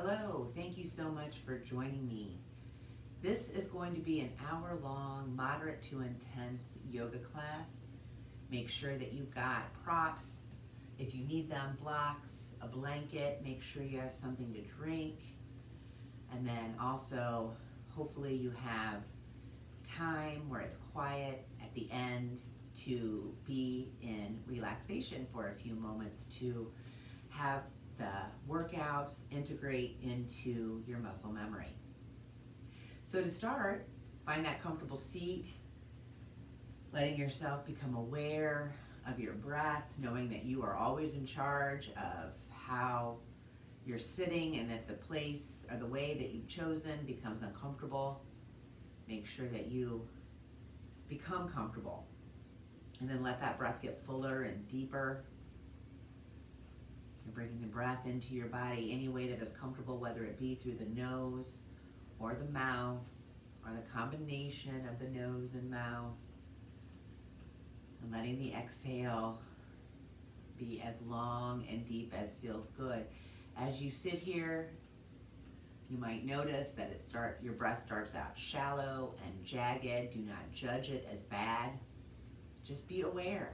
Hello, thank you so much for joining me. This is going to be an hour-long, moderate to intense yoga class. Make sure that you've got props, if you need them, blocks, a blanket, make sure you have something to drink, and then also, hopefully you have time where it's quiet at the end to be in relaxation for a few moments to have the workout integrate into your muscle memory. So to start, find that comfortable seat, letting yourself become aware of your breath, knowing that you are always in charge of how you're sitting, and if the place or the way that you've chosen becomes uncomfortable, make sure that you become comfortable. And then let that breath get fuller and deeper. You're bringing the breath into your body any way that is comfortable, whether it be through the nose or the mouth, or the combination of the nose and mouth. And letting the exhale be as long and deep as feels good. As you sit here, you might notice that your breath starts out shallow and jagged. Do not judge it as bad. Just be aware.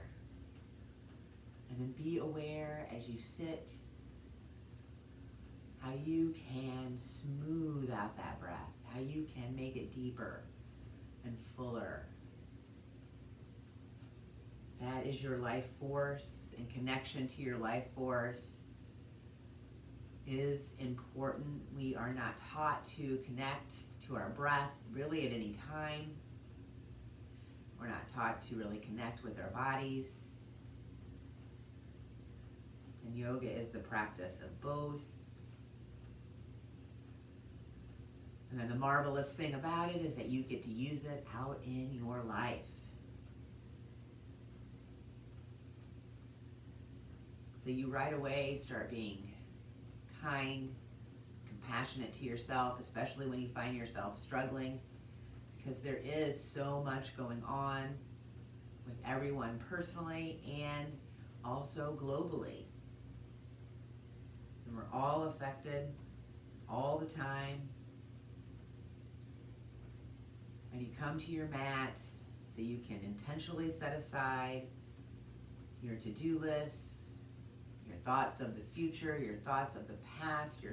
And then be aware as you sit how you can smooth out that breath, how you can make it deeper and fuller. That is your life force, and connection to your life force is important. We are not taught to connect to our breath really at any time. We're not taught to really connect with our bodies. And yoga is the practice of both. And then the marvelous thing about it is that you get to use it out in your life. So you right away start being kind, compassionate to yourself, especially when you find yourself struggling, because there is so much going on with everyone personally and also globally. And we're all affected all the time. And you come to your mat so you can intentionally set aside your to-do lists, your thoughts of the future, your thoughts of the past,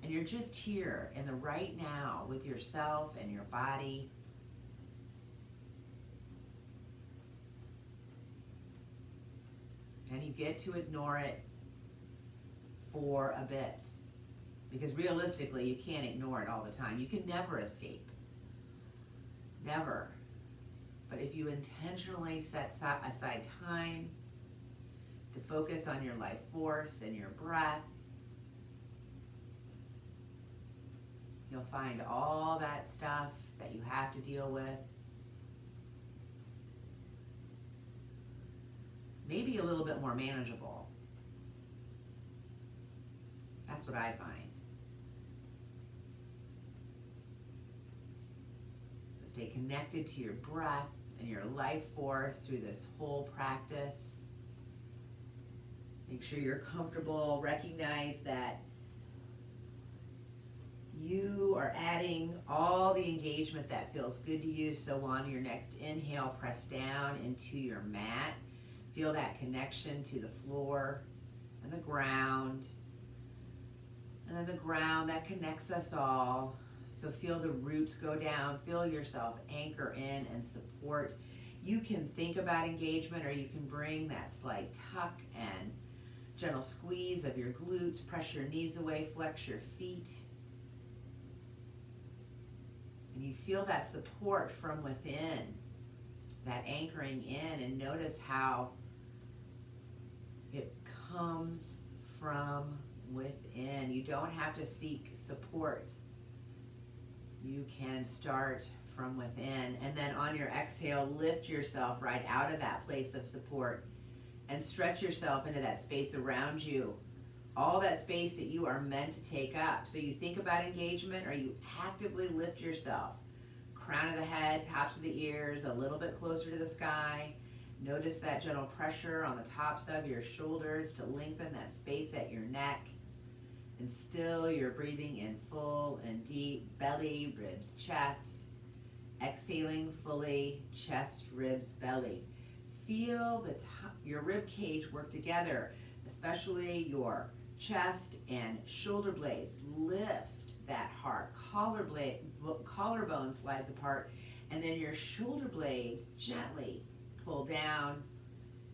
and you're just here in the right now with yourself and your body. And you get to ignore it for a bit. Because realistically, you can't ignore it all the time. You can never escape. Never. But if you intentionally set aside time to focus on your life force and your breath, you'll find all that stuff that you have to deal with maybe a little bit more manageable. That's what I find. So stay connected to your breath and your life force through this whole practice. Make sure you're comfortable. Recognize that you are adding all the engagement that feels good to you. So on your next inhale, press down into your mat. Feel that connection to the floor and the ground. And then the ground that connects us all. So feel the roots go down. Feel yourself anchor in and support. You can think about engagement, or you can bring that slight tuck and gentle squeeze of your glutes. Press your knees away, flex your feet. And you feel that support from within, that anchoring in, and notice how it comes from within. You don't have to seek support. You can start from within. And then on your exhale, lift yourself right out of that place of support and stretch yourself into that space around you. All that space that you are meant to take up. So you think about engagement, or you actively lift yourself. Crown of the head, tops of the ears, a little bit closer to the sky. Notice that gentle pressure on the tops of your shoulders to lengthen that space at your neck. And still you're breathing in full and deep, belly, ribs, chest. Exhaling fully, chest, ribs, belly. Feel your rib cage work together, especially your chest and shoulder blades. Lift that heart. Collarbone slides apart, and then your shoulder blades gently pull down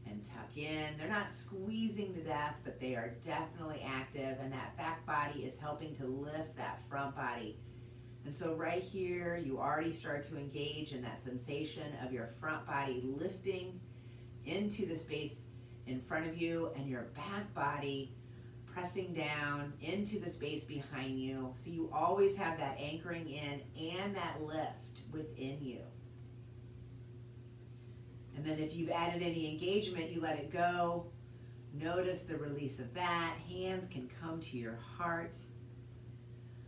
and tuck in. They're not squeezing to death, but they are definitely active, and that back body is helping to lift that front body. And so right here, you already start to engage in that sensation of your front body lifting into the space in front of you, and your back body pressing down into the space behind you. So you always have that anchoring in and that lift within you. And then if you've added any engagement, you let it go. Notice the release of that. Hands can come to your heart.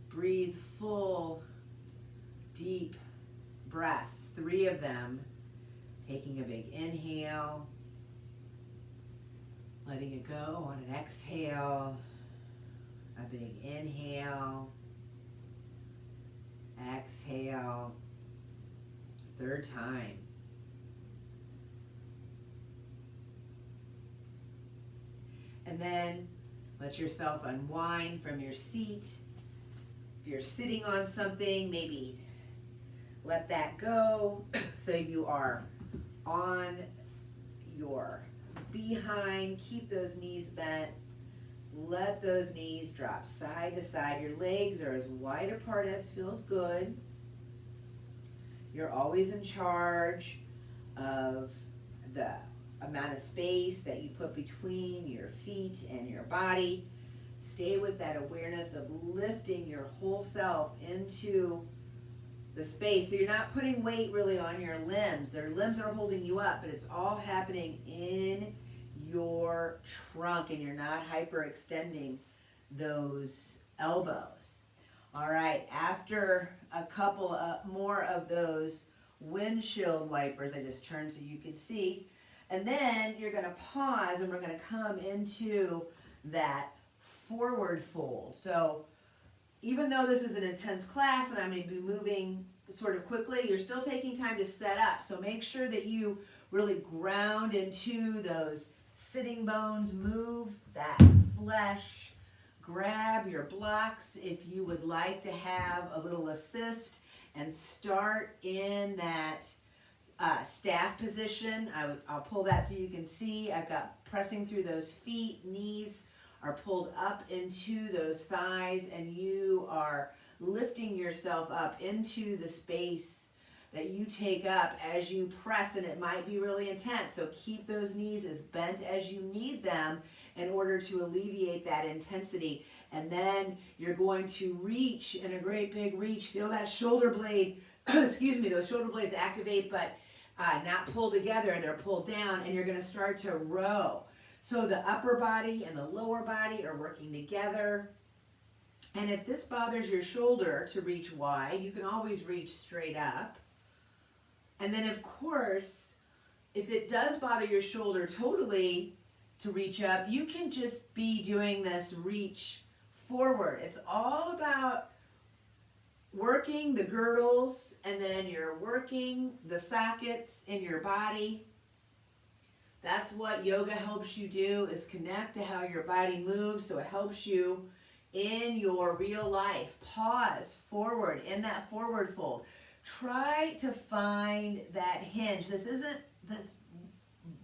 Breathe full, deep breaths, 3 of them. Taking a big inhale. Letting it go on an exhale. A big inhale. Exhale. 3rd time. And then let yourself unwind from your seat. If you're sitting on something, maybe let that go so you are on your behind. Keep those knees bent. Let those knees drop side to side. Your legs are as wide apart as feels good. You're always in charge of the amount of space that you put between your feet and your body. Stay with that awareness of lifting your whole self into the space. So you're not putting weight really on your limbs. Their limbs are holding you up, but it's all happening in your trunk, and you're not hyperextending those elbows. All right, after a couple more of those windshield wipers, I just turned so you could see. And then you're going to pause, and we're going to come into that forward fold. So even though this is an intense class and I'm going to be moving sort of quickly, you're still taking time to set up. So make sure that you really ground into those sitting bones. Move that flesh. Grab your blocks if you would like to have a little assist, and start in that staff position. I'll pull that so you can see. I've got pressing through those feet. Knees are pulled up into those thighs, and you are lifting yourself up into the space that you take up as you press, and it might be really intense. So keep those knees as bent as you need them in order to alleviate that intensity. And then you're going to reach in a great big reach. Feel that shoulder blade, excuse me, those shoulder blades activate, but not pull together, they're pulled down, and you're going to start to row. So the upper body and the lower body are working together. And if this bothers your shoulder to reach wide, you can always reach straight up. And then of course, if it does bother your shoulder totally to reach up, you can just be doing this reach forward. It's all about working the girdles, and then you're working the sockets in your body. That's what yoga helps you do, is connect to how your body moves, so it helps you in your real life. Pause forward in that forward fold. Try to find that hinge. This isn't this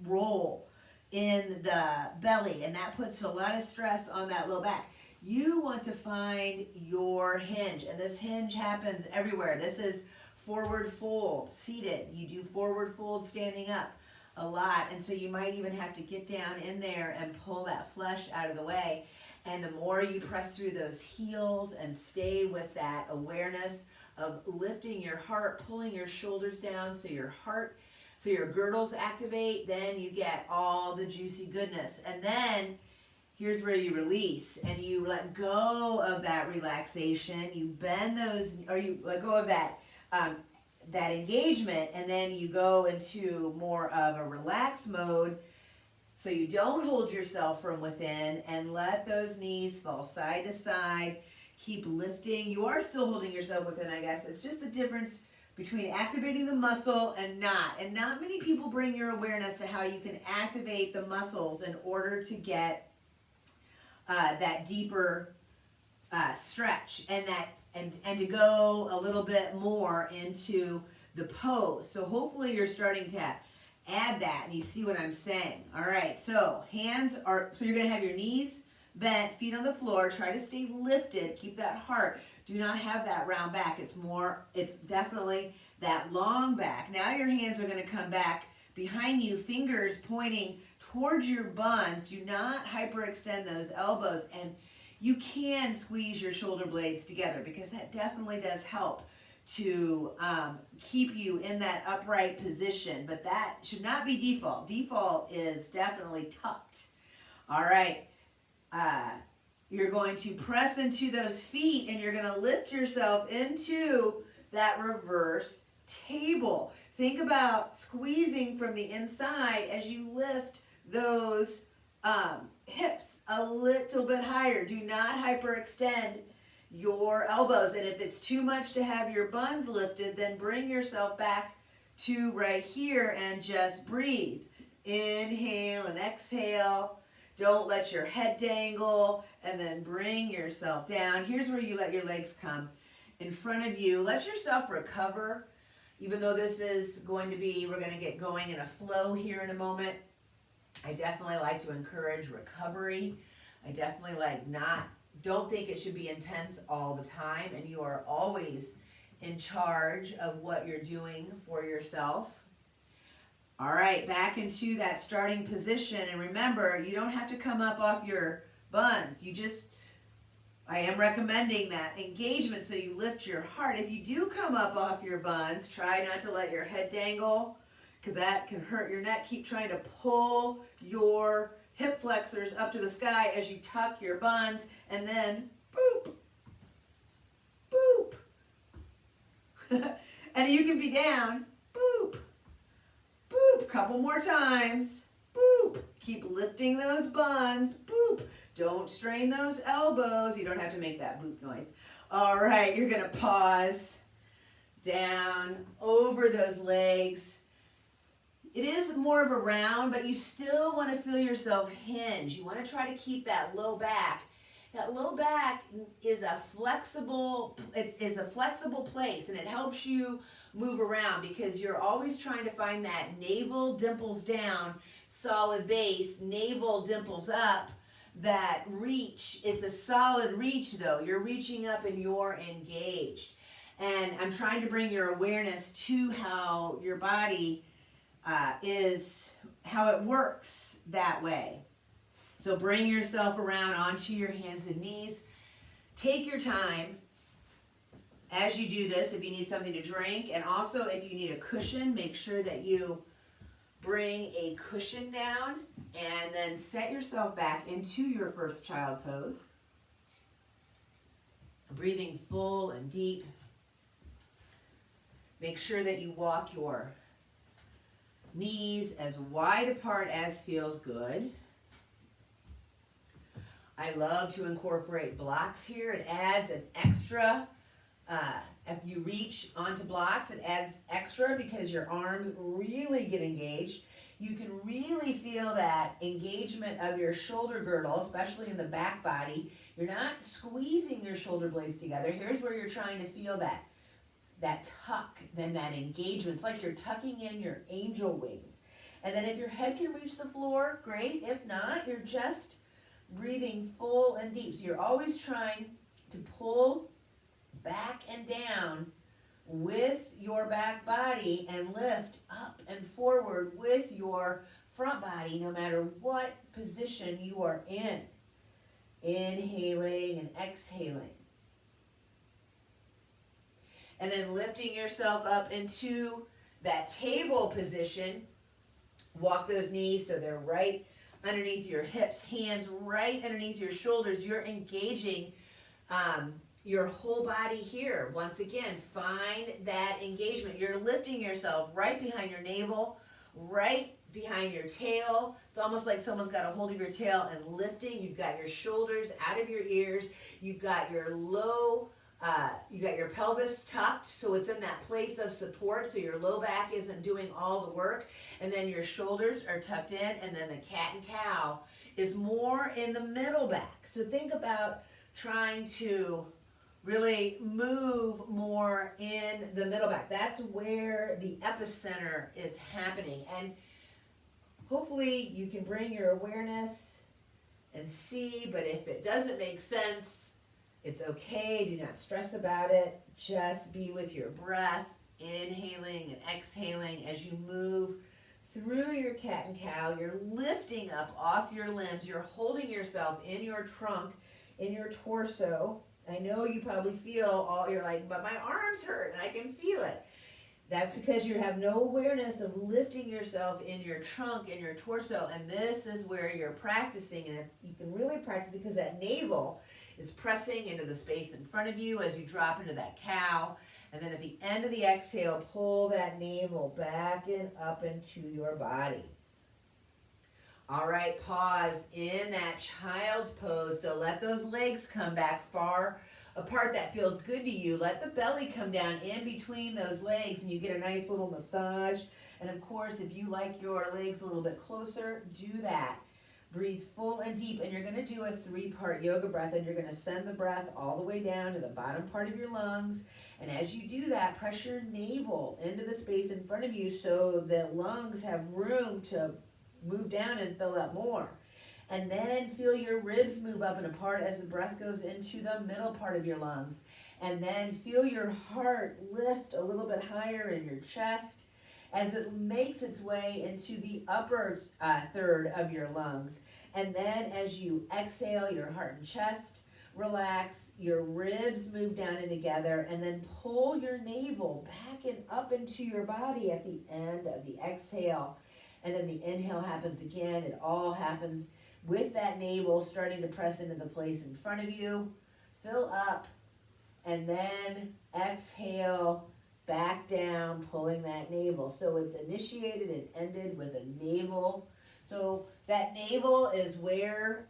roll in the belly, and that puts a lot of stress on that low back. You want to find your hinge, and this hinge happens everywhere. This is forward fold, seated. You do forward fold standing up a lot, and so you might even have to get down in there and pull that flesh out of the way. And the more you press through those heels and stay with that awareness of lifting your heart, pulling your shoulders down so your heart, so your girdles activate, then you get all the juicy goodness. And then here's where you release, and you let go of that relaxation. You bend those, or you let go of that engagement, and then you go into more of a relaxed mode. So you don't hold yourself from within, and let those knees fall side to side. Keep lifting. You are still holding yourself within, I guess. It's just the difference between activating the muscle and not. And not many people bring your awareness to how you can activate the muscles in order to get that deeper stretch and to go a little bit more into the pose. So hopefully you're starting to add that and you see what I'm saying. All right, so you're gonna have your knees bent, feet on the floor, try to stay lifted, keep that heart. Do not have that round back. It's definitely that long back. Now your hands are gonna come back behind you, fingers pointing towards your buns. Do not hyperextend those elbows, and you can squeeze your shoulder blades together because that definitely does help to keep you in that upright position, but that should not be default. Default is definitely tucked. All right, you're going to press into those feet and you're going to lift yourself into that reverse table. Think about squeezing from the inside as you lift those hips a little bit higher. Do not hyperextend your elbows, and if it's too much to have your buns lifted, then bring yourself back to right here and just breathe. Inhale and exhale. Don't let your head dangle, and then bring yourself down. Here's where you let your legs come in front of you. Let yourself recover, even though this is going to be, we're going to get going in a flow here in a moment. I definitely like to encourage recovery. I definitely don't think it should be intense all the time, and you are always in charge of what you're doing for yourself. All right, back into that starting position, and remember, you don't have to come up off your buns. I am recommending that engagement so you lift your heart. If you do come up off your buns, try not to let your head dangle because that can hurt your neck. Keep trying to pull your hip flexors up to the sky as you tuck your buns, and then boop, boop. And you can be down, boop, boop. Couple more times, boop. Keep lifting those buns, boop. Don't strain those elbows. You don't have to make that boop noise. All right, you're gonna pause down over those legs. It is more of a round, but you still want to feel yourself hinge. You want to try to keep that low back. That low back is a flexible place, and it helps you move around because you're always trying to find that navel dimples down, solid base, navel dimples up, that reach. It's a solid reach though. You're reaching up and you're engaged. And I'm trying to bring your awareness to how your body is how it works that way. So bring yourself around onto your hands and knees. Take your time as you do this if you need something to drink, and also if you need a cushion, make sure that you bring a cushion down and then set yourself back into your first child pose. Breathing full and deep. Make sure that you walk your knees as wide apart as feels good. I love to incorporate blocks here. It adds an extra, if you reach onto blocks, it adds extra because your arms really get engaged. You can really feel that engagement of your shoulder girdle, especially in the back body. You're not squeezing your shoulder blades together. Here's where you're trying to feel that tuck, then that engagement. It's like you're tucking in your angel wings. And then if your head can reach the floor, great. If not, you're just breathing full and deep. So you're always trying to pull back and down with your back body and lift up and forward with your front body, no matter what position you are in. Inhaling and exhaling. And then lifting yourself up into that table position. Walk those knees so they're right underneath your hips, hands right underneath your shoulders. You're engaging your whole body here. Once again, find that engagement. You're lifting yourself right behind your navel, right behind your tail. It's almost like someone's got a hold of your tail and lifting. You've got your shoulders out of your ears. You've got your you got your pelvis tucked, so it's in that place of support, so your low back isn't doing all the work. And then your shoulders are tucked in, and then the cat and cow is more in the middle back. So think about trying to really move more in the middle back. That's where the epicenter is happening. And hopefully you can bring your awareness and see, but if it doesn't make sense, it's okay. Do not stress about it. Just be with your breath, inhaling and exhaling as you move through your cat and cow. You're lifting up off your limbs. You're holding yourself in your trunk, in your torso. I know you probably feel you're like, but my arms hurt and I can feel it. That's because you have no awareness of lifting yourself in your trunk, in your torso, and this is where you're practicing. And you can really practice it because that navel is pressing into the space in front of you as you drop into that cow. And then at the end of the exhale, pull that navel back and up into your body. All right, pause in that child's pose. So let those legs come back far apart. That feels good to you. Let the belly come down in between those legs and you get a nice little massage. And of course, if you like your legs a little bit closer, do that. Breathe full and deep, and you're going to do a 3-part yoga breath, and you're going to send the breath all the way down to the bottom part of your lungs. And as you do that, press your navel into the space in front of you so the lungs have room to move down and fill up more. And then feel your ribs move up and apart as the breath goes into the middle part of your lungs. And then feel your heart lift a little bit higher in your chest as it makes its way into the upper third of your lungs. And then as you exhale, your heart and chest relax, your ribs move down and together, and then pull your navel back and up into your body at the end of the exhale. And then the inhale happens again. It all happens with that navel starting to press into the place in front of you. Fill up, and then exhale, back down, pulling that navel. So it's initiated and ended with a navel. So that navel is where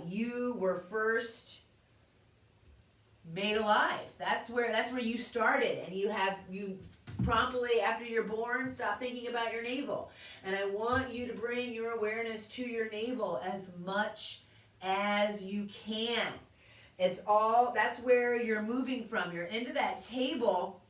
you were first made alive. That's where you started, and you promptly after you're born stop thinking about your navel. And I want you to bring your awareness to your navel as much as you can. That's where you're moving from. You're into that table.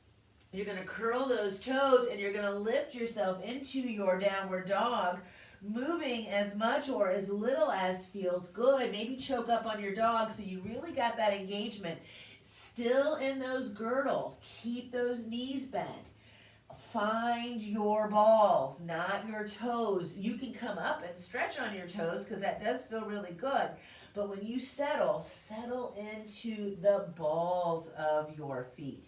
You're going to curl those toes and you're going to lift yourself into your downward dog, moving as much or as little as feels good. Maybe choke up on your dog so you really got that engagement. Still in those girdles. Keep those knees bent. Find your balls, not your toes. You can come up and stretch on your toes because that does feel really good. But when you settle into the balls of your feet.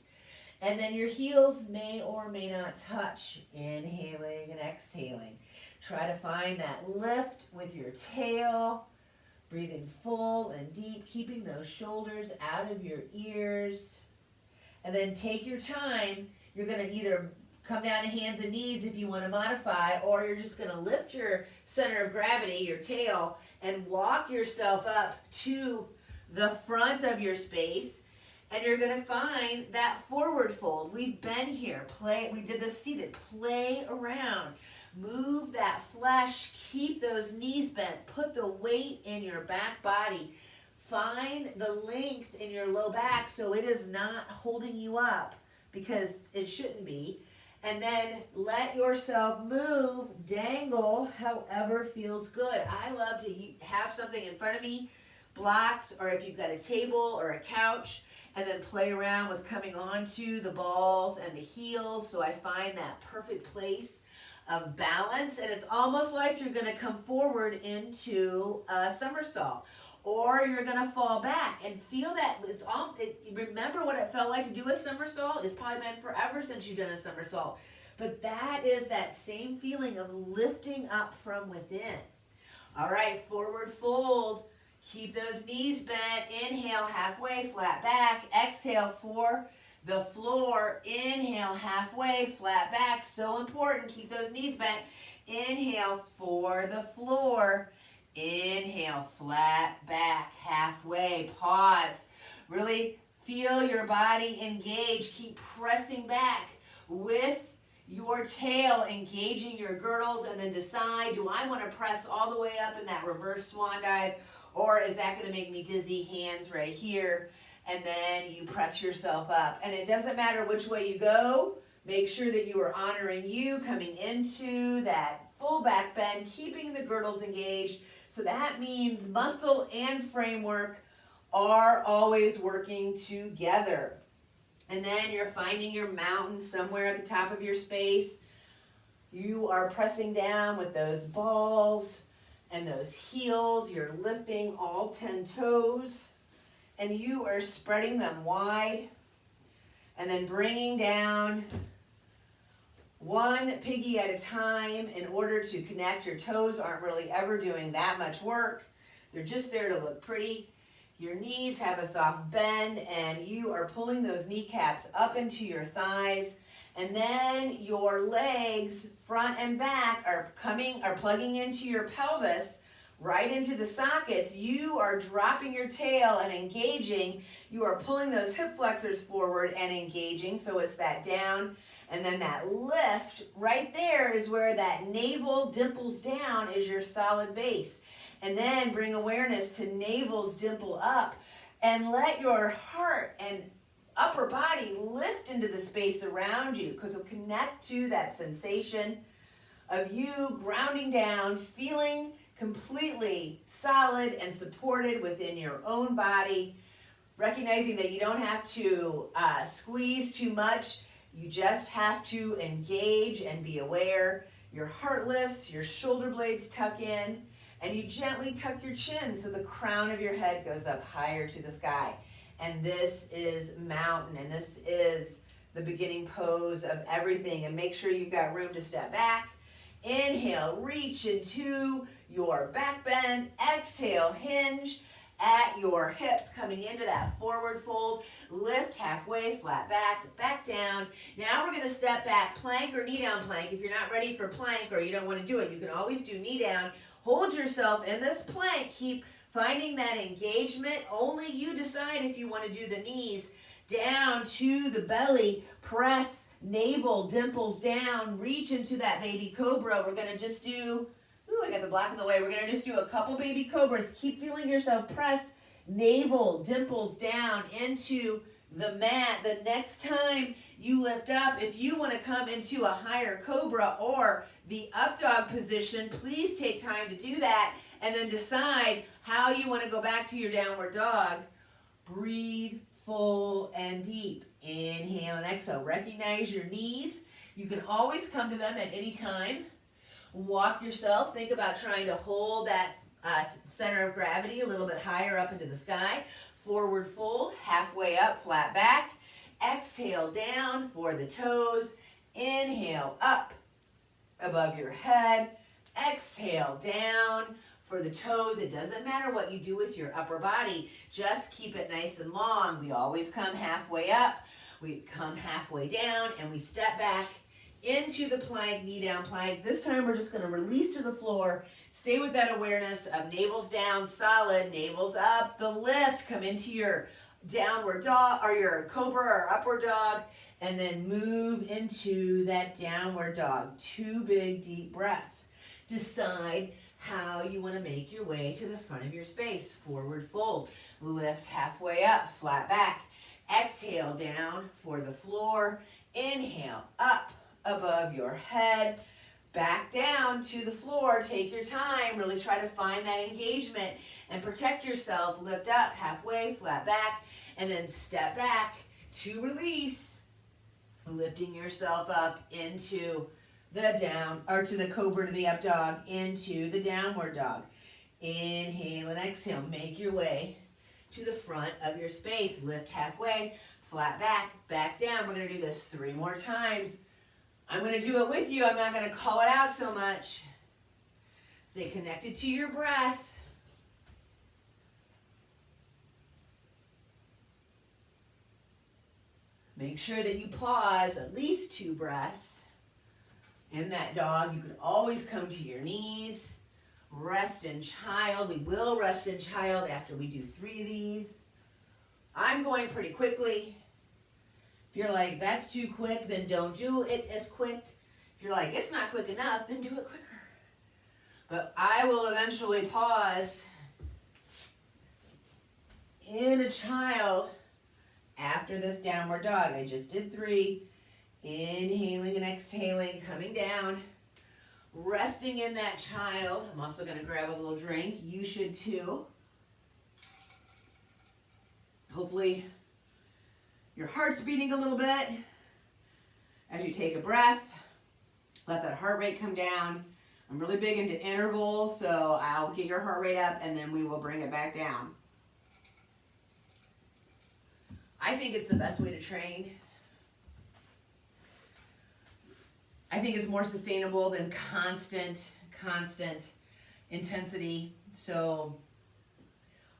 And then your heels may or may not touch, inhaling and exhaling. Try to find that lift with your tail, breathing full and deep, keeping those shoulders out of your ears. And then take your time. You're going to either come down to hands and knees if you want to modify, or you're just going to lift your center of gravity, your tail, and walk yourself up to the front of your space. And you're going to find that forward fold. We've been here. We did the seated. Play around. Move that flesh. Keep those knees bent. Put the weight in your back body. Find the length in your low back so it is not holding you up, because it shouldn't be. And then let yourself move, dangle, however feels good. I love to have something in front of me, blocks, or if you've got a table or a couch, and then play around with coming onto the balls and the heels. So I find that perfect place of balance. And it's almost like you're going to come forward into a somersault. Or you're going to fall back and feel that. Remember what it felt like to do a somersault? It's probably been forever since you've done a somersault. But that is that same feeling of lifting up from within. All right, forward fold. Keep those knees bent. Inhale, halfway, flat back. Exhale for the floor. Inhale, halfway, flat back. So important. Keep those knees bent. Inhale for the floor. Inhale, flat back, halfway, pause. Really feel your body engage. Keep pressing back with your tail, engaging your girdles, and then decide, do I want to press all the way up in that reverse swan dive, or is that going to make me dizzy? Hands right here, and then you press yourself up. And it doesn't matter which way you go. Make sure that you are honoring you, coming into that full back bend, keeping the girdles engaged. So that means muscle and framework are always working together. And then you're finding your mountain somewhere at the top of your space. You are pressing down with those balls and those heels. You're lifting all 10 toes, and you are spreading them wide, and then bringing down one piggy at a time in order to connect. Your toes aren't really ever doing that much work. They're just there to look pretty. Your knees have a soft bend, and you are pulling those kneecaps up into your thighs. And then your legs, front and back, are plugging into your pelvis, right into the sockets. You are dropping your tail and engaging. You are pulling those hip flexors forward and engaging. So it's that down. And then that lift right there is where that navel dimples down is your solid base. And then bring awareness to navel's dimple up, and let your heart and upper body lift into the space around you, because we'll connect to that sensation of you grounding down, feeling completely solid and supported within your own body, recognizing that you don't have to squeeze too much. You just have to engage and be aware. Your heart lifts, your shoulder blades tuck in, and you gently tuck your chin so the crown of your head goes up higher to the sky. And this is mountain, and this is the beginning pose of everything. And make sure you've got room to step back. Inhale, reach into your back bend. Exhale, hinge at your hips, coming into that forward fold. Lift halfway, flat back, back down. Now we're going to step back, plank or knee down plank. If you're not ready for plank or you don't want to do it, you can always do knee down. Hold yourself in this plank. Keep finding that engagement. Only you decide if you want to do the knees down to the belly. Press, navel dimples down. Reach into that baby cobra. We're going to just do, I got the block in the way. We're going to just do a couple baby cobras. Keep feeling yourself press, navel dimples down into the mat. The next time you lift up, if you want to come into a higher cobra or the up dog position, please take time to do that, and then decide how you want to go back to your downward dog. Breathe full and deep. Inhale and exhale. Recognize your knees. You can always come to them at any time. Walk yourself. Think about trying to hold that center of gravity a little bit higher up into the sky. Forward fold, halfway up, flat back. Exhale down for the toes. Inhale up above your head. Exhale down for the toes. It doesn't matter what you do with your upper body. Just keep it nice and long. We always come halfway up. We come halfway down, and we step back into the plank, knee down plank. This time we're just going to release to the floor. Stay with that awareness of navel's down, solid, navel's up. The lift, come into your downward dog or your cobra or upward dog, and then move into that downward dog. 2 big deep breaths. Decide how you want to make your way to the front of your space. Forward fold, lift halfway up, flat back. Exhale down for the floor. Inhale up above your head, back down to the floor. Take your time. Really try to find that engagement and protect yourself. Lift up halfway, flat back, and then step back to release, lifting yourself up into the down, or to the cobra, to the up dog, into the downward dog. Inhale and exhale. Make your way to the front of your space. Lift halfway, flat back, back down. We're going to do this 3 more times. I'm going to do it with you. I'm not going to call it out so much. Stay connected to your breath. Make sure that you pause at least 2 breaths. In that dog, you can always come to your knees. Rest in child. We will rest in child after we do 3 of these. I'm going pretty quickly. If you're like, that's too quick, then don't do it as quick. If you're like, it's not quick enough, then do it quicker. But I will eventually pause in a child after this downward dog. I just did 3. Inhaling and exhaling, coming down. Resting in that child. I'm also going to grab a little drink. You should too. Hopefully your heart's beating a little bit. As you take a breath, let that heart rate come down. I'm really big into intervals, so I'll get your heart rate up and then we will bring it back down. I think it's the best way to train. I think it's more sustainable than constant intensity. So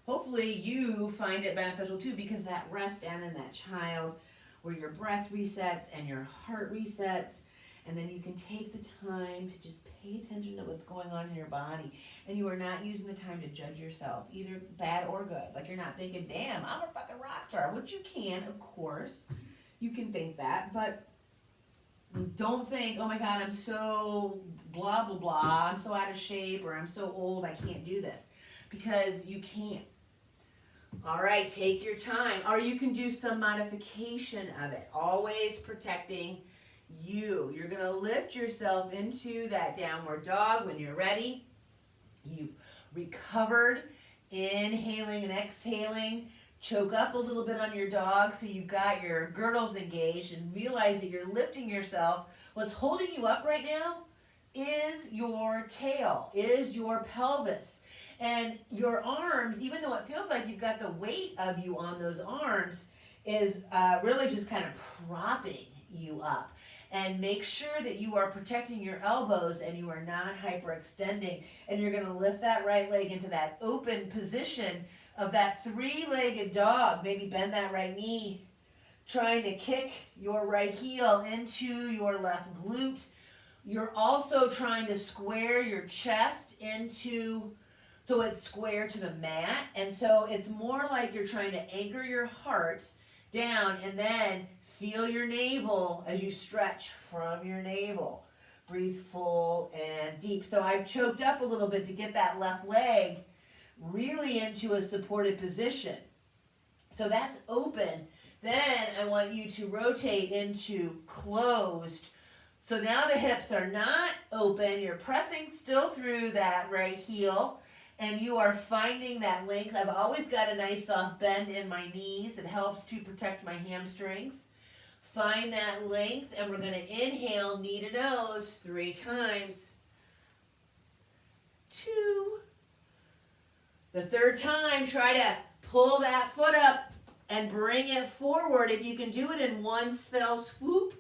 hopefully you find it beneficial too, because that rest down in that child where your breath resets and your heart resets, and then you can take the time to just pay attention to what's going on in your body, and you are not using the time to judge yourself, either bad or good. Like, you're not thinking, damn, I'm a fucking rock star, which you can, of course. You can think that, but don't think, oh my God, I'm so blah, blah, blah, I'm so out of shape, or I'm so old, I can't do this. Because you can't. All right, take your time. Or you can do some modification of it. Always protecting you. You're going to lift yourself into that downward dog when you're ready. You've recovered. Inhaling and exhaling. Choke up a little bit on your dog so you've got your girdles engaged, and realize that you're lifting yourself. What's holding you up right now is your tail, is your pelvis. And your arms, even though it feels like you've got the weight of you on those arms, is really just kind of propping you up. And make sure that you are protecting your elbows and you are not hyperextending. And you're going to lift that right leg into that open position of that 3-legged dog. Maybe bend that right knee, trying to kick your right heel into your left glute. You're also trying to square your chest into, so it's square to the mat. And so it's more like you're trying to anchor your heart down, and then feel your navel as you stretch from your navel. Breathe full and deep. So I've choked up a little bit to get that left leg really into a supported position. So that's open. Then I want you to rotate into closed. So now the hips are not open. You're pressing still through that right heel, and you are finding that length. I've always got a nice soft bend in my knees. It helps to protect my hamstrings. Find that length, and we're going to inhale knee to nose 3 times. 2. The 3rd time, try to pull that foot up and bring it forward. If you can do it in one fell swoop,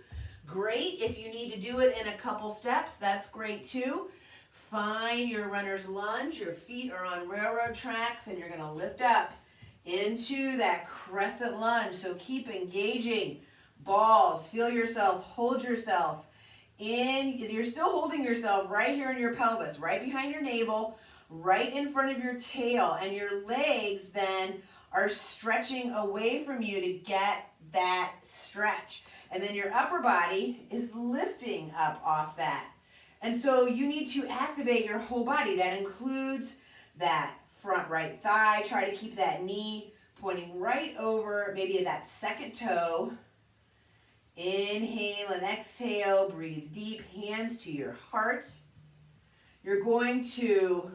great. If you need to do it in a couple steps, that's great too. Find your runner's lunge. Your feet are on railroad tracks, and you're going to lift up into that crescent lunge. So keep engaging. Balls. Feel yourself. Hold yourself. You're still holding yourself right here in your pelvis, right behind your navel, right in front of your tail, and your legs then are stretching away from you to get that stretch. And then your upper body is lifting up off that. And so you need to activate your whole body. That includes that front right thigh. Try to keep that knee pointing right over maybe that 2nd toe. Inhale and exhale. Breathe deep. Hands to your heart. You're going to,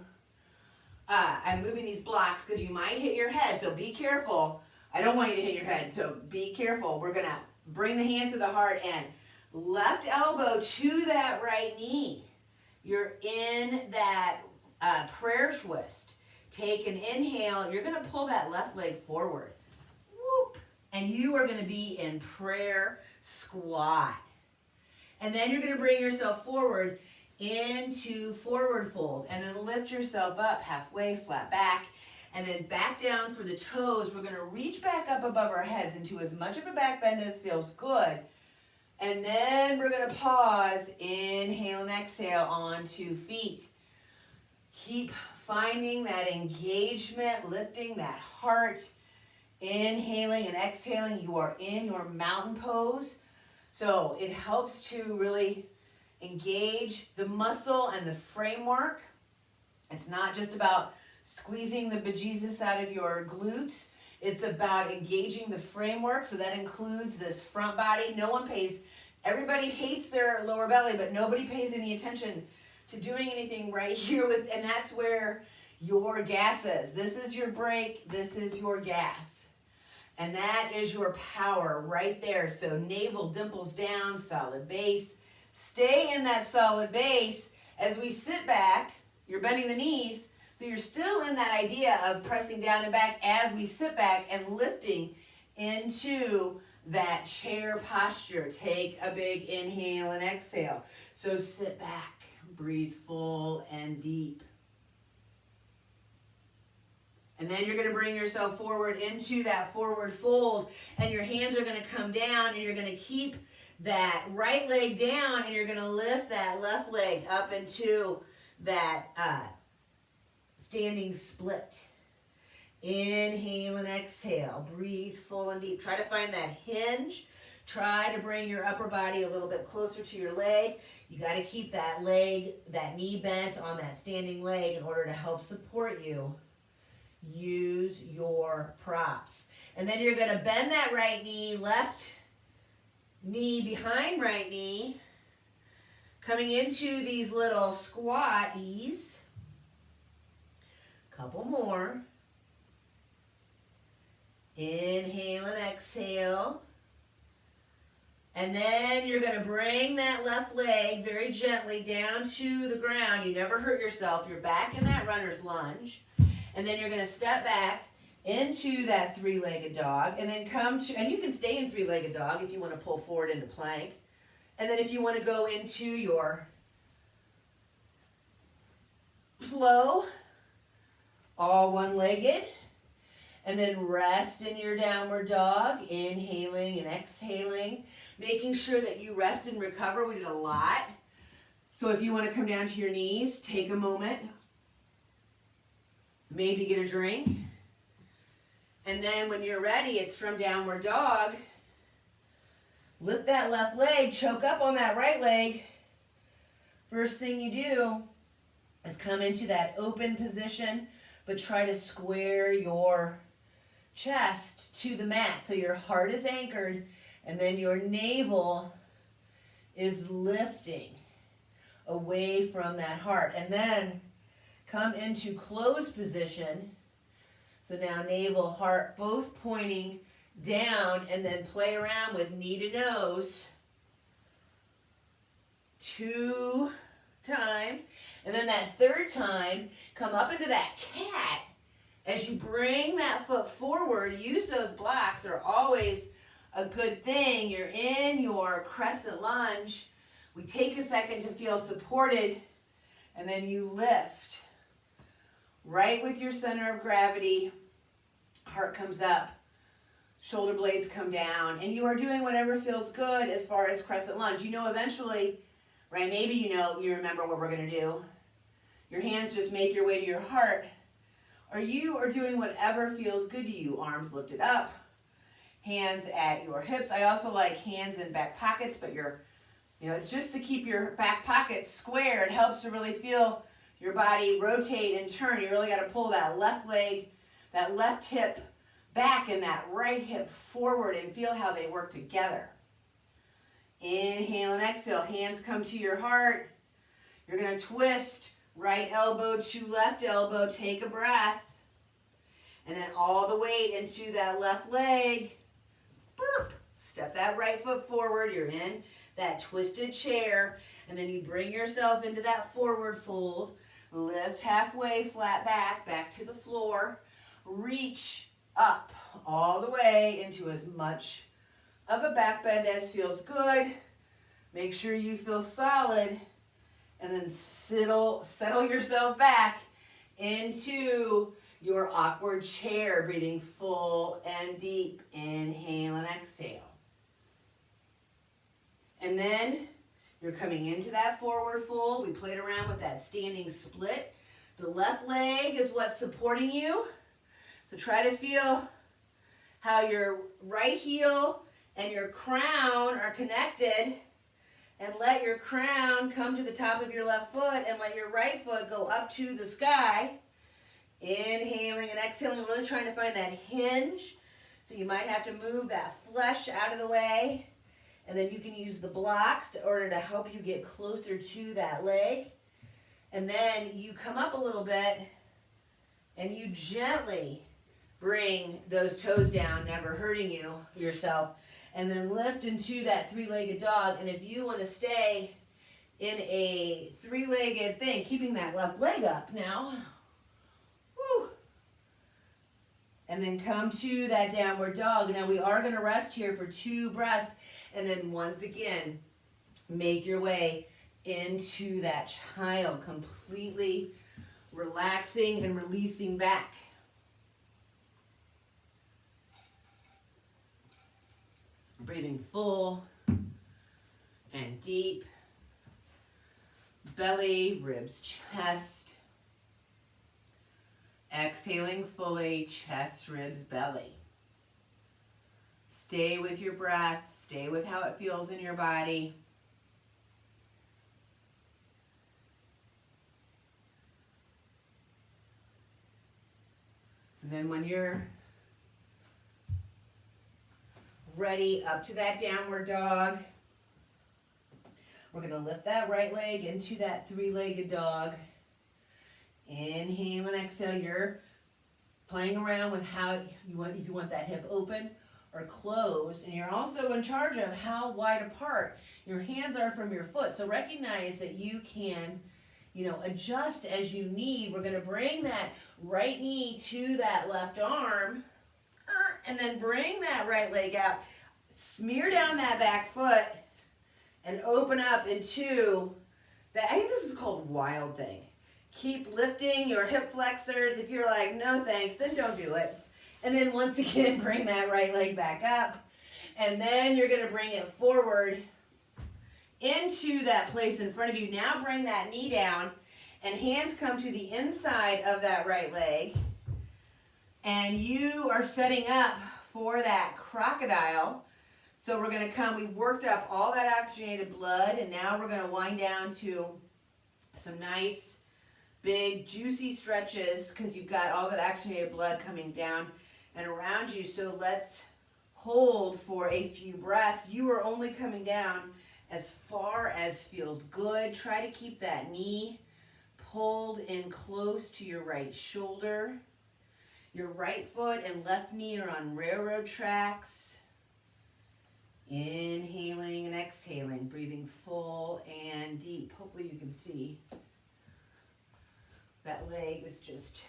I'm moving these blocks because you might hit your head, so be careful. I don't want you to hit your head, so be careful. We're going to bring the hands to the heart and left elbow to that right knee. You're in that prayer twist. Take an inhale. You're going to pull that left leg forward. Whoop. And you are going to be in prayer squat. And then you're going to bring yourself forward into forward fold. And then lift yourself up halfway, flat back. And then back down for the toes. We're going to reach back up above our heads into as much of a back bend as feels good. And then we're going to pause, inhale and exhale onto feet. Keep finding that engagement, lifting that heart, inhaling and exhaling. You are in your mountain pose. So it helps to really engage the muscle and the framework. It's not just about squeezing the bejesus out of your glutes. It's about engaging the framework. So that includes this front body. Everybody hates their lower belly, but nobody pays any attention to doing anything right here and that's where your gas is. This is your brake, this is your gas. And that is your power right there. So navel dimples down, solid base. Stay in that solid base. As we sit back, you're bending the knees, so you're still in that idea of pressing down and back as we sit back and lifting into that chair posture. Take a big inhale and exhale. So sit back, breathe full and deep. And then you're going to bring yourself forward into that forward fold, and your hands are going to come down, and you're going to keep that right leg down, and you're going to lift that left leg up into that standing split. Inhale and exhale. Breathe full and deep. Try to find that hinge. Try to bring your upper body a little bit closer to your leg. You got to keep that leg, that knee bent on that standing leg in order to help support you. Use your props. And then you're going to bend that right knee, left knee behind right knee, coming into these little squatties. Couple more. Inhale and exhale. And then you're going to bring that left leg very gently down to the ground. You never hurt yourself. You're back in that runner's lunge. And then you're going to step back into that three-legged dog. And then and you can stay in three-legged dog if you want to pull forward into plank. And then if you want to go into your flow, all one-legged. And then rest in your downward dog, inhaling and exhaling, making sure that you rest and recover. We did a lot. So if you want to come down to your knees, take a moment, maybe get a drink. And then when you're ready, it's from downward dog. Lift that left leg, choke up on that right leg. First thing you do is come into that open position, but try to square your chest to the mat. So your heart is anchored, and then your navel is lifting away from that heart. And then come into closed position. So now navel, heart, both pointing down, and then play around with knee to nose 2 times. And then that third time, come up into that cat. As you bring that foot forward, use those blocks. Are always a good thing. You're in your crescent lunge. We take a second to feel supported, and then you lift right with your center of gravity. Heart comes up, shoulder blades come down, and you are doing whatever feels good as far as crescent lunge. You know eventually, right, maybe you remember what we're going to do. Your hands just make your way to your heart, or you are doing whatever feels good to you. Arms lifted up, hands at your hips. I also like hands in back pockets, but it's just to keep your back pockets square. It helps to really feel your body rotate and turn. You really got to pull that left leg, that left hip back, and that right hip forward, and feel how they work together. Inhale and exhale. Hands come to your heart. You're going to twist right elbow to left elbow. Take a breath. And then all the weight into that left leg. Burp. Step that right foot forward. You're in that twisted chair. And then you bring yourself into that forward fold. Lift halfway, flat back, back to the floor. Reach up all the way into as much of a back bend as feels good. Make sure you feel solid, and then settle yourself back into your awkward chair, breathing full and deep. Inhale and exhale. And then you're coming into that forward fold. We played around with that standing split. The left leg is what's supporting you. So try to feel how your right heel and your crown are connected, and let your crown come to the top of your left foot and let your right foot go up to the sky. Inhaling and exhaling, really trying to find that hinge. So you might have to move that flesh out of the way, and then you can use the blocks in order to help you get closer to that leg. And then you come up a little bit and you gently bring those toes down, never hurting yourself, and then lift into that three-legged dog. And if you want to stay in a three-legged thing, keeping that left leg up now, woo, and then come to that downward dog. Now we are going to rest here for 2 breaths, and then once again, make your way into that child, completely relaxing and releasing back. Breathing full and deep. Belly, ribs, chest. Exhaling fully, chest, ribs, belly. Stay with your breath. Stay with how it feels in your body. And then when you're ready, up to that downward dog, we're going to lift that right leg into that three-legged dog. Inhale and exhale. You're playing around with how you want, if you want that hip open or closed, and you're also in charge of how wide apart your hands are from your foot. So recognize that you can, adjust as you need. We're going to bring that right knee to that left arm, and then bring that right leg out. Smear down that back foot and open up into that. I think this is called wild thing. Keep lifting your hip flexors. If you're like, no thanks, then don't do it. And then once again, bring that right leg back up. And then you're going to bring it forward into that place in front of you. Now bring that knee down, and hands come to the inside of that right leg. And you are setting up for that crocodile. So we're going to come, we worked up all that oxygenated blood, and now we're going to wind down to some nice, big, juicy stretches, because you've got all that oxygenated blood coming down and around you. So let's hold for a few breaths. You are only coming down as far as feels good. Try to keep that knee pulled in close to your right shoulder. Your right foot and left knee are on railroad tracks. Inhaling and exhaling, breathing full and deep. Hopefully you can see that leg is just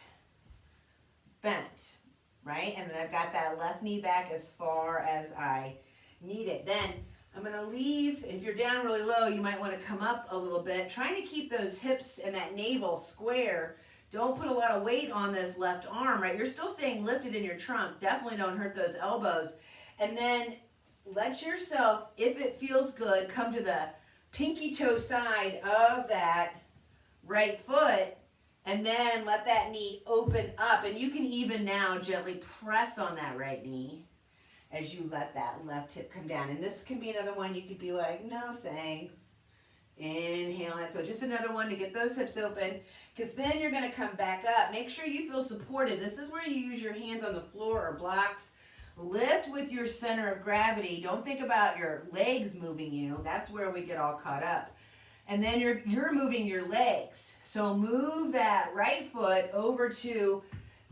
bent, right? And then I've got that left knee back as far as I need it. Then I'm going to leave. If you're down really low, you might want to come up a little bit, trying to keep those hips and that navel square. Don't put a lot of weight on this left arm, right? You're still staying lifted in your trunk. Definitely don't hurt those elbows. And then let yourself, if it feels good, come to the pinky toe side of that right foot, and then let that knee open up. And you can even now gently press on that right knee as you let that left hip come down. And this can be another one you could be like, no thanks. Inhale it. So just another one to get those hips open, because then you're going to come back up. Make sure you feel supported. This is where you use your hands on the floor or blocks. Lift with your center of gravity. Don't think about your legs moving you. That's where we get all caught up. And then you're moving your legs. So move that right foot over to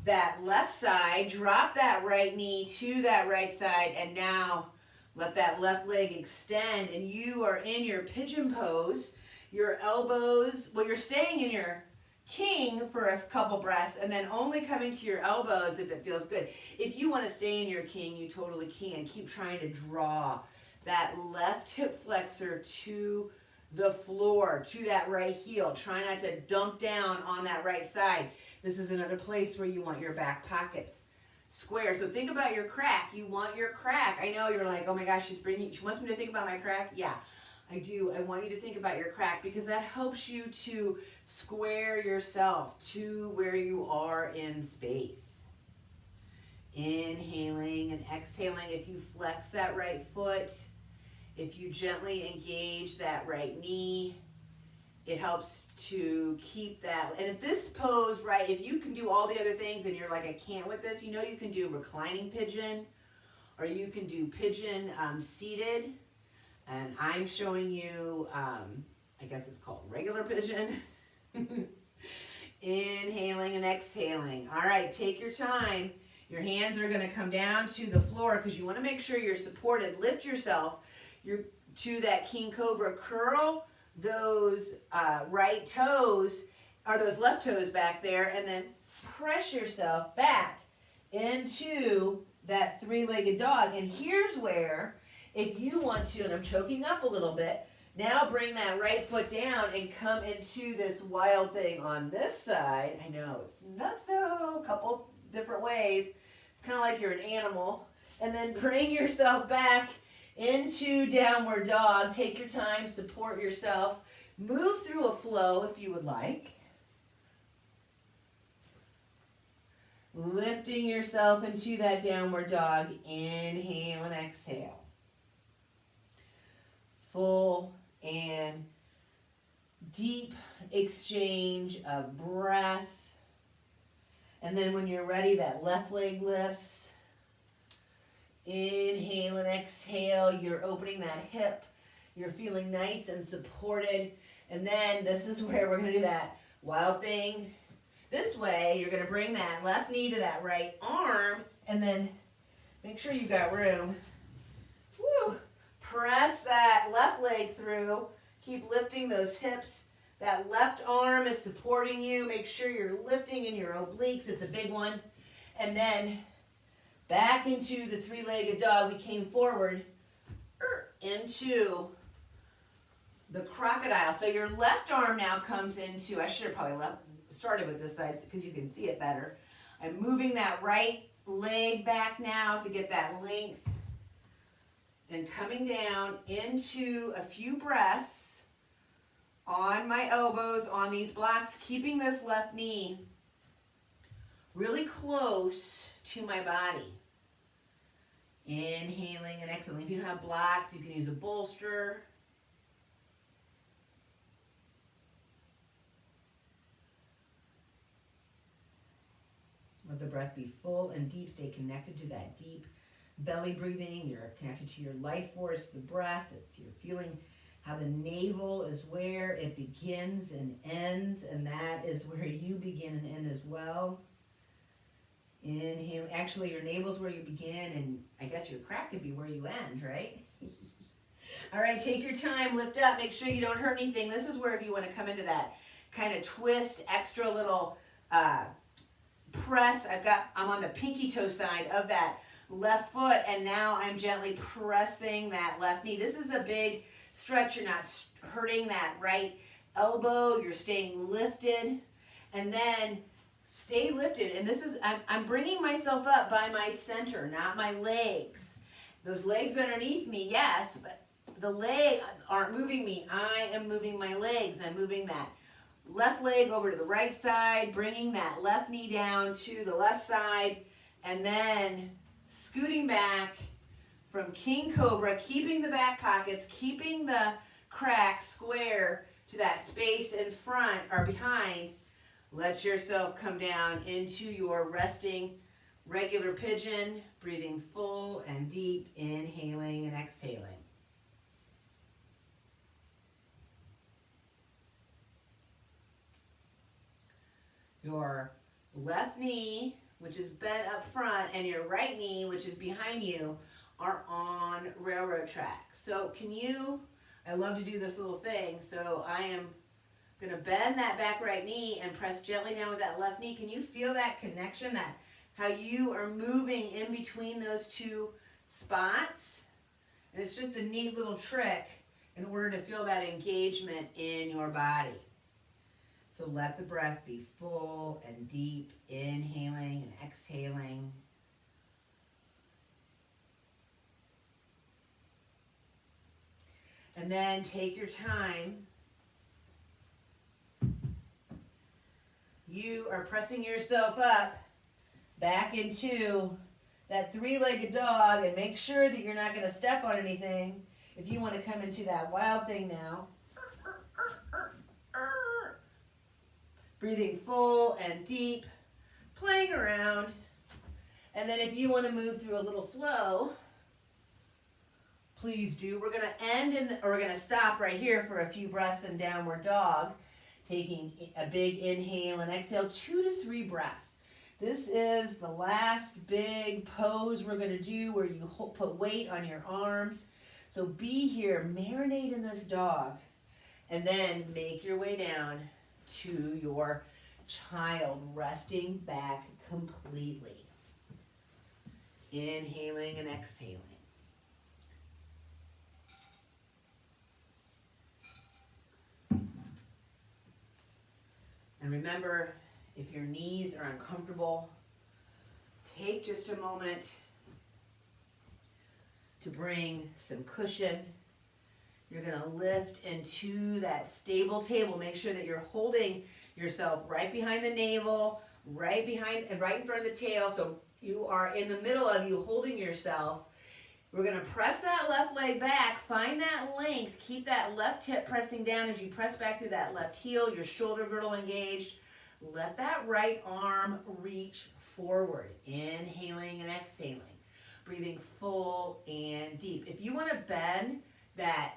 that left side. Drop that right knee to that right side. And now let that left leg extend. And you are in your pigeon pose. Your elbows, well, you're staying in your king for a couple breaths, and then only coming to your elbows if it feels good. If you want to stay in your king, you totally can. Keep trying to draw that left hip flexor to the floor, to that right heel. Try not to dunk down on that right side. This is another place where you want your back pockets square. So think about your crack. You want your crack. I know you're like, oh my gosh, she wants me to think about my crack. Yeah, I do. I want you to think about your crack because that helps you to square yourself to where you are in space. Inhaling and exhaling. If you flex that right foot, if you gently engage that right knee, it helps to keep that. And at this pose, right, if you can do all the other things and you're like, I can't with this, you know you can do reclining pigeon, or you can do pigeon seated. And I'm showing you, I guess it's called regular pigeon. Inhaling and exhaling. All right, take your time. Your hands are going to come down to the floor because you want to make sure you're supported. Lift yourself to that King Cobra. Curl those right toes, or those left toes back there, and then press yourself back into that three-legged dog. And here's where, if you want to, and I'm choking up a little bit, now bring that right foot down and come into this wild thing on this side. I know, it's not so, a couple different ways. It's kind of like you're an animal. And then bring yourself back into downward dog. Take your time, support yourself. Move through a flow if you would like. Lifting yourself into that downward dog. Inhale and exhale. Full and deep exchange of breath. And then when you're ready, that left leg lifts. Inhale and exhale. You're opening that hip. You're feeling nice and supported. And then this is where we're going to do that wild thing. This way, you're going to bring that left knee to that right arm. And then make sure you've got room. Woo! Press that left leg through. Keep lifting those hips. That left arm is supporting you. Make sure you're lifting in your obliques. It's a big one. And then back into the three-legged dog. We came forward into the crocodile. So your left arm now comes into, I should have probably started with this side because you can see it better. I'm moving that right leg back now to get that length. And coming down into a few breaths on my elbows, on these blocks, keeping this left knee really close to my body. Inhaling and exhaling. If you don't have blocks, you can use a bolster. Let the breath be full and deep. Stay connected to that deep belly breathing. You're connected to your life force, the breath. You're feeling how the navel is where it begins and ends, and that is where you begin and end as well. Inhale. Actually, your navel's where you begin, and I guess your crack could be where you end, right? All right, take your time, lift up, make sure you don't hurt anything. This is where if you want to come into that kind of twist, extra little press. I'm on the pinky toe side of that left foot, and now I'm gently pressing that left knee. This is a big stretch. You're not hurting that right elbow. You're staying lifted, and then stay lifted. And this is, I'm bringing myself up by my center, not my legs. Those legs underneath me, yes, but the legs aren't moving me. I am moving my legs. I'm moving that left leg over to the right side, bringing that left knee down to the left side, and then scooting back from King Cobra, keeping the back pockets, keeping the crack square to that space in front or behind. Let yourself come down into your resting regular pigeon, breathing full and deep, inhaling and exhaling. Your left knee, which is bent up front, and your right knee, which is behind you, are on railroad tracks. So I love to do this little thing, so I am going to bend that back right knee and press gently down with that left knee. Can you feel that connection, that how you are moving in between those two spots? And it's just a neat little trick in order to feel that engagement in your body. So let the breath be full and deep, inhaling and exhaling. And And then take your time. You are pressing yourself up back into that three-legged dog, and make sure that you're not going to step on anything if you want to come into that wild thing now. Breathing full and deep, playing around. And then if you want to move through a little flow, please do. We're going to end we're going to stop right here for a few breaths in downward dog, taking a big inhale and exhale, 2 to 3 breaths. This is the last big pose we're going to do where you put weight on your arms. So be here, marinate in this dog, and then make your way down to your child, resting back completely. Inhaling and exhaling. And remember, if your knees are uncomfortable, take just a moment to bring some cushion. You're going to lift into that stable table. Make sure that you're holding yourself right behind the navel, right in front of the tail. So you are in the middle of you holding yourself. We're going to press that left leg back. Find that length. Keep that left hip pressing down as you press back through that left heel, your shoulder girdle engaged. Let that right arm reach forward. Inhaling and exhaling. Breathing full and deep. If you want to bend that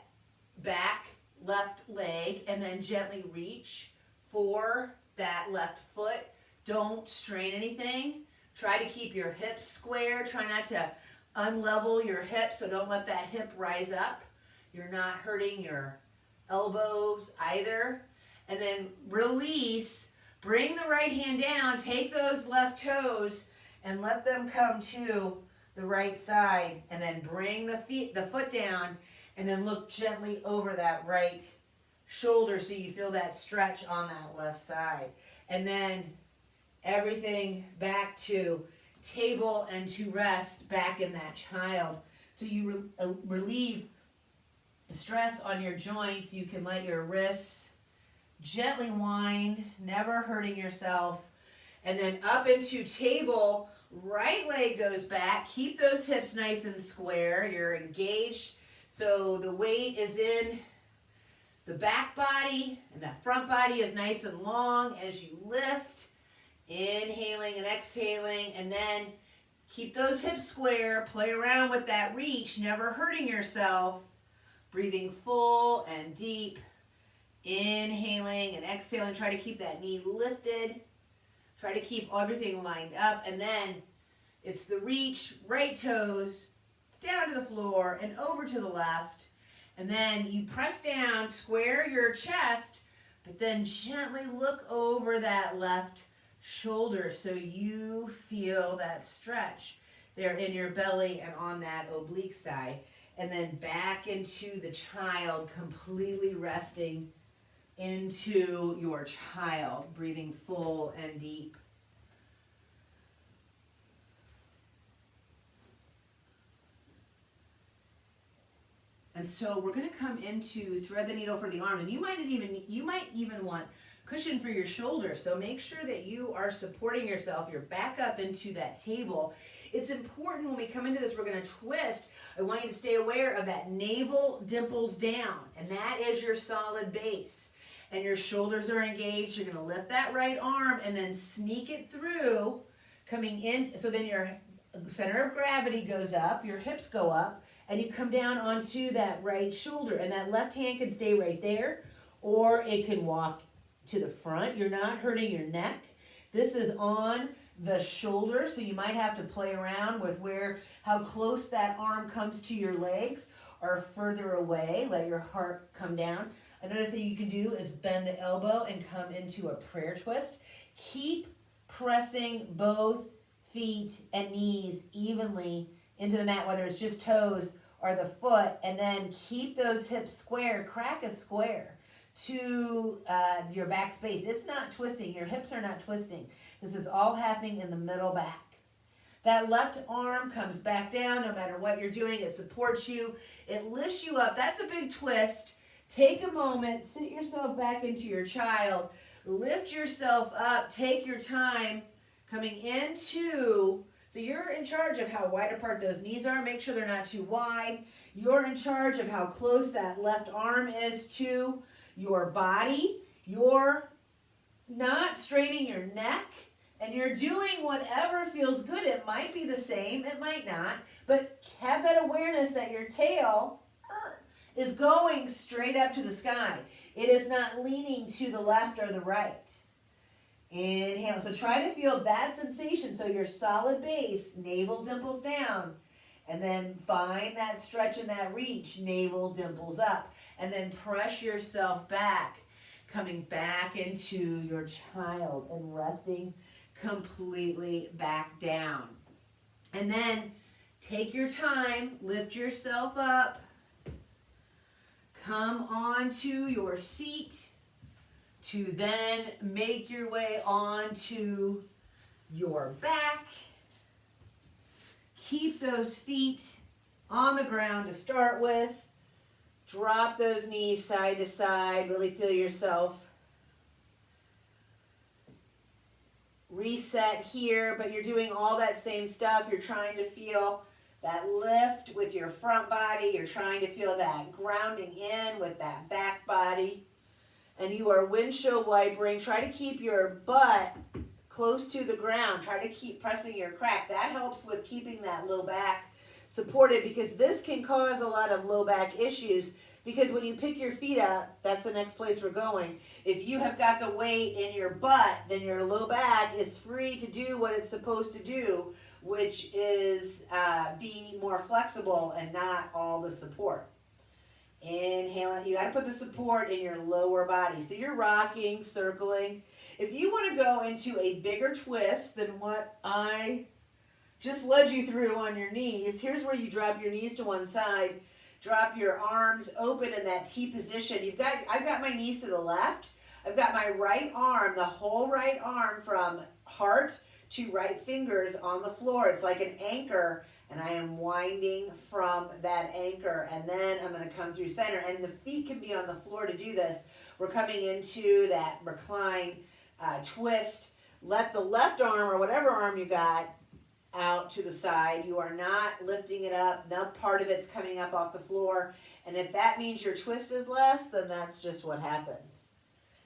back left leg and then gently reach for that left foot, don't strain anything. Try to keep your hips square. Try not to unlevel your hips, so don't let that hip rise up. You're not hurting your elbows either. And then release. Bring the right hand down. Take those left toes and let them come to the right side. And then bring the foot down, and then look gently over that right shoulder so you feel that stretch on that left side. And then everything back to table and to rest back in that child. So you relieve stress on your joints. You can let your wrists gently wind, never hurting yourself. And then up into table, right leg goes back. Keep those hips nice and square. You're engaged. So the weight is in the back body, and that front body is nice and long as you lift. Inhaling and exhaling, and then keep those hips square. Play around with that reach, never hurting yourself. Breathing full and deep. Inhaling and exhaling. Try to keep that knee lifted. Try to keep everything lined up. And then it's the reach, right toes, down to the floor and over to the left. And then you press down, square your chest, but then gently look over that left shoulder so you feel that stretch there in your belly and on that oblique side. And then back into the child, completely resting into your child, breathing full and deep. And so we're going to come into thread the needle for the arms, and you might even want cushion for your shoulders. So make sure that you are supporting yourself. You're back up into that table. It's important when we come into this, we're going to twist. I want you to stay aware of that navel dimples down, and that is your solid base. And your shoulders are engaged. You're going to lift that right arm and then sneak it through, coming in. So then your center of gravity goes up, your hips go up, and you come down onto that right shoulder. And that left hand can stay right there, or it can walk to the front. You're not hurting your neck. This is on the shoulder, so you might have to play around with how close that arm comes to your legs or further away. Let your heart come down. Another thing you can do is bend the elbow and come into a prayer twist. Keep pressing both feet and knees evenly into the mat, whether it's just toes or the foot, and then keep those hips square. Crack a square to your back space. It's not twisting. Your hips are not twisting. This is all happening in the middle back. That left arm comes back down no matter what you're doing. It supports you. It lifts you up. That's a big twist. Take a moment. Sit yourself back into your child. Lift yourself up. Take your time coming into, so you're in charge of how wide apart those knees are. Make sure they're not too wide. You're in charge of how close that left arm is to your body. You're not straining your neck. And you're doing whatever feels good. It might be the same, it might not, but have that awareness that your tail is going straight up to the sky. It is not leaning to the left or the right. Inhale. So try to feel that sensation. So your solid base, navel dimples down. And then find that stretch and that reach, navel dimples up. And then press yourself back, coming back into your child and resting completely back down. And then take your time, lift yourself up, come onto your seat to then make your way onto your back. Keep those feet on the ground to start with. Drop those knees side to side. Really feel yourself reset here, but you're doing all that same stuff. You're trying to feel that lift with your front body. You're trying to feel that grounding in with that back body. And you are windshield wipering. Try to keep your butt close to the ground. Try to keep pressing your crack. That helps with keeping that low back supported, because this can cause a lot of low back issues. Because when you pick your feet up, that's the next place we're going. If you have got the weight in your butt, then your low back is free to do what it's supposed to do, which is be more flexible and not all the support. Inhale, you got to put the support in your lower body. So you're rocking, circling. If you want to go into a bigger twist than what I just led you through on your knees, here's where you drop your knees to one side. Drop your arms open in that T position. I've got my knees to the left. I've got my right arm, the whole right arm from heart to right fingers on the floor. It's like an anchor, and I am winding from that anchor. And then I'm going to come through center. And the feet can be on the floor to do this. We're coming into that recline twist. Let the left arm or whatever arm you got out to the side. You are not lifting it up. No part of it's coming up off the floor. And if that means your twist is less, then that's just what happens.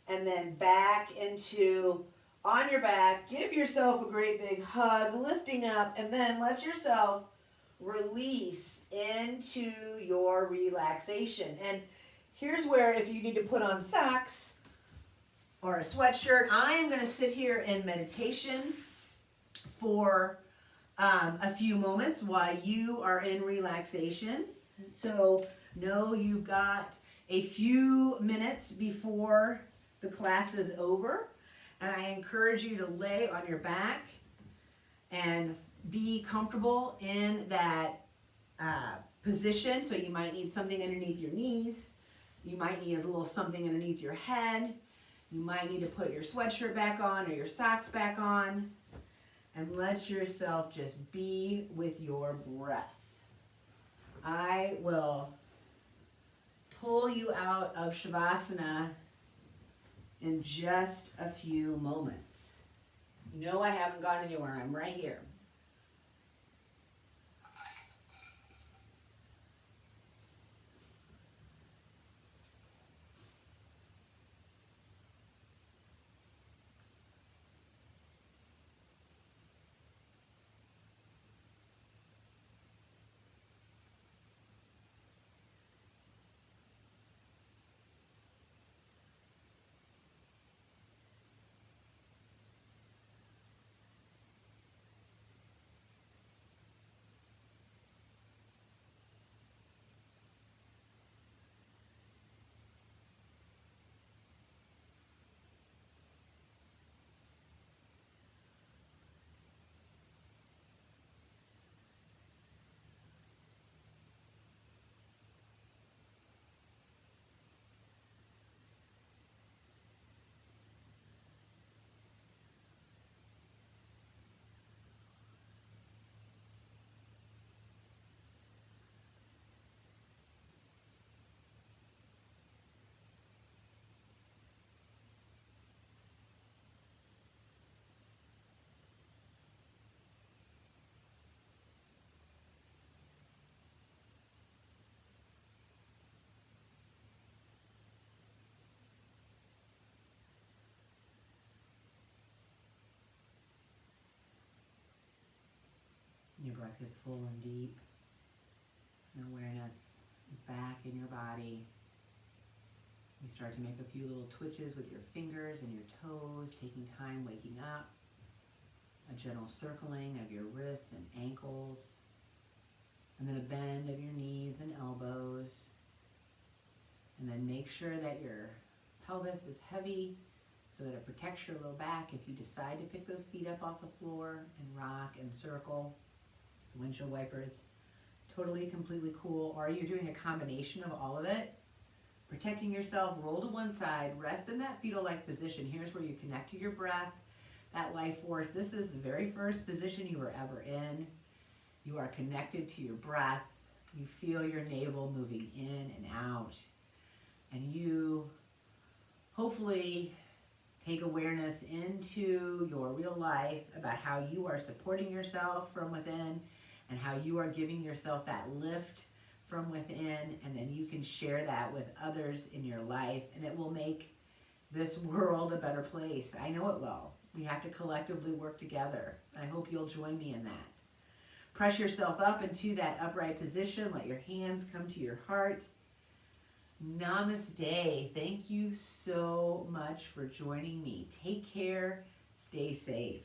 And then back into, on your back, give yourself a great big hug, lifting up, and then let yourself release into your relaxation. And here's where, if you need to put on socks or a sweatshirt, I am going to sit here in meditation for a few moments while you are in relaxation. So know you've got a few minutes before the class is over, and I encourage you to lay on your back and be comfortable in that position. So you might need something underneath your knees. You might need a little something underneath your head. You might need to put your sweatshirt back on or your socks back on. And let yourself just be with your breath. I will pull you out of Shavasana in just a few moments. No, I haven't gone anywhere. I'm right here. is full and deep. And awareness is back in your body. You start to make a few little twitches with your fingers and your toes, taking time waking up. A gentle circling of your wrists and ankles. And then a bend of your knees and elbows. And then make sure that your pelvis is heavy so that it protects your low back if you decide to pick those feet up off the floor and rock and circle. The windshield wipers, totally, completely cool. Or you're doing a combination of all of it. Protecting yourself, roll to one side, rest in that fetal-like position. Here's where you connect to your breath, that life force. This is the very first position you were ever in. You are connected to your breath. You feel your navel moving in and out. And you hopefully take awareness into your real life about how you are supporting yourself from within and how you are giving yourself that lift from within, and then you can share that with others in your life, and it will make this world a better place. I know it will. We have to collectively work together. I hope you'll join me in that. Press yourself up into that upright position. Let your hands come to your heart. Namaste. Thank you so much for joining me. Take care. Stay safe.